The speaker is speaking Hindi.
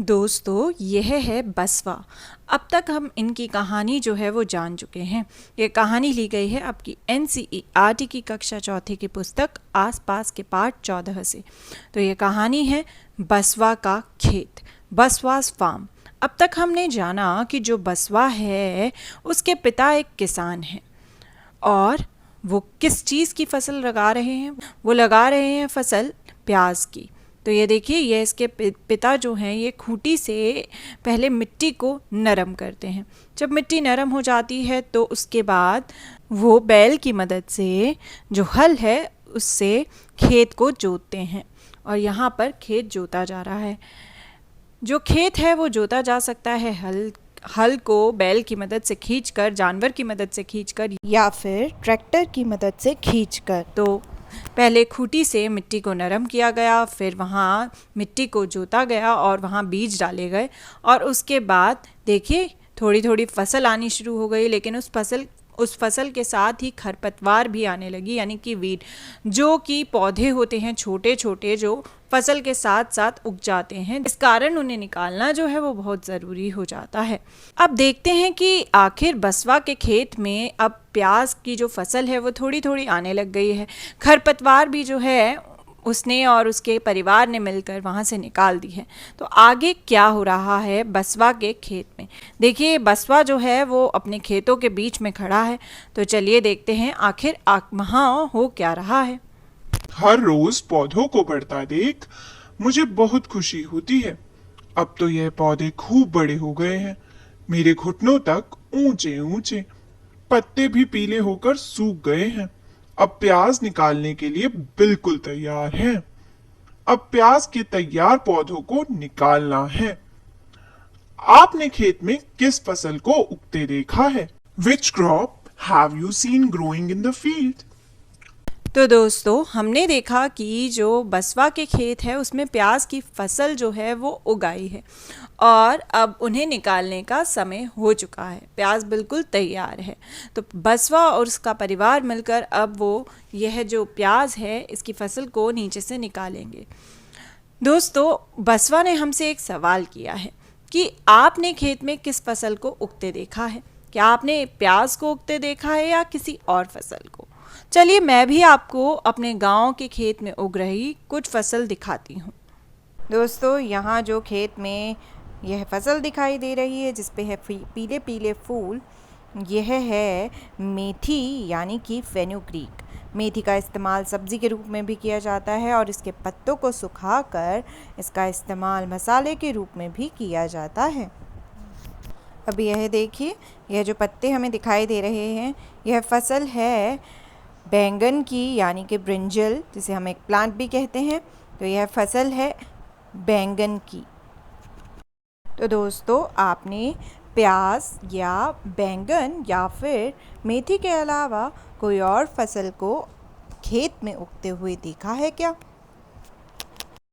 दोस्तों, यह है बसवा। अब तक हम इनकी कहानी जो है वो जान चुके हैं। ये कहानी ली गई है आपकी NCERT की कक्षा चौथी की पुस्तक आसपास के पाठ 14 से। तो ये कहानी है बसवा का खेत, बसवास फार्म। अब तक हमने जाना कि जो बसवा है उसके पिता एक किसान हैं और वो किस चीज़ की फसल लगा रहे हैं। वो लगा रहे हैं फसल प्याज की। तो ये देखिए, ये इसके पिता जो हैं ये खूंटी से पहले मिट्टी को नरम करते हैं। जब मिट्टी नरम हो जाती है तो उसके बाद वो बैल की मदद से जो हल है उससे खेत को जोतते हैं। और यहाँ पर खेत जोता जा रहा है। जो खेत है वो जोता जा सकता है हल को बैल की मदद से खींचकर, जानवर की मदद से खींचकर, या फिर ट्रैक्टर की मदद से खींचकर। तो पहले खूंटी से मिट्टी को नरम किया गया, फिर वहाँ मिट्टी को जोता गया और वहाँ बीज डाले गए। और उसके बाद देखिए थोड़ी थोड़ी फसल आनी शुरू हो गई, लेकिन उस फसल के साथ ही खरपतवार भी आने लगी, यानी कि वीड, जो कि पौधे होते हैं छोटे छोटे जो फसल के साथ साथ उग जाते हैं। इस कारण उन्हें निकालना जो है वो बहुत ज़रूरी हो जाता है। अब देखते हैं कि आखिर बसवा के खेत में अब प्याज की जो फसल है वो थोड़ी थोड़ी आने लग गई है। खरपतवार भी जो है उसने और उसके परिवार ने मिलकर वहाँ से निकाल दी है। तो आगे क्या हो रहा है बसवा के खेत में, देखिए बसवा जो है वो अपने खेतों के बीच में खड़ा है। तो चलिए देखते हैं आखिर वहाँ हो क्या रहा है। हर रोज पौधों को बढ़ता देख मुझे बहुत खुशी होती है। अब तो यह पौधे खूब बड़े हो गए हैं, मेरे घुटनों तक ऊंचे ऊंचे। पत्ते भी पीले होकर सूख गए हैं। अब प्याज निकालने के लिए बिल्कुल तैयार है। अब प्याज के तैयार पौधों को निकालना है। आपने खेत में किस फसल को उगते देखा है? Which crop have you seen growing in the field? तो दोस्तों, हमने देखा कि जो बसवा के खेत है उसमें प्याज की फसल जो है वो उगाई है और अब उन्हें निकालने का समय हो चुका है। प्याज बिल्कुल तैयार है। तो बसवा और उसका परिवार मिलकर अब वो यह जो प्याज है इसकी फसल को नीचे से निकालेंगे। दोस्तों, बसवा ने हमसे एक सवाल किया है कि आपने खेत में किस फसल को उगते देखा है? क्या आपने प्याज को उगते देखा है या किसी और फसल को? चलिए मैं भी आपको अपने गांव के खेत में उग रही कुछ फसल दिखाती हूँ। दोस्तों, यहाँ जो खेत में यह फसल दिखाई दे रही है जिस पे है पीले पीले फूल, यह है मेथी यानी कि फेनुग्रीक। मेथी का इस्तेमाल सब्ज़ी के रूप में भी किया जाता है और इसके पत्तों को सुखाकर इसका इस्तेमाल मसाले के रूप में भी किया जाता है। अब यह देखिए, यह जो पत्ते हमें दिखाई दे रहे हैं यह फसल है बैंगन की, यानी कि ब्रिंजल, जिसे हम एक प्लांट भी कहते हैं। तो यह फसल है बैंगन की। तो दोस्तों, आपने प्याज या बैंगन या फिर मेथी के अलावा कोई और फसल को खेत में उगते हुए देखा है क्या?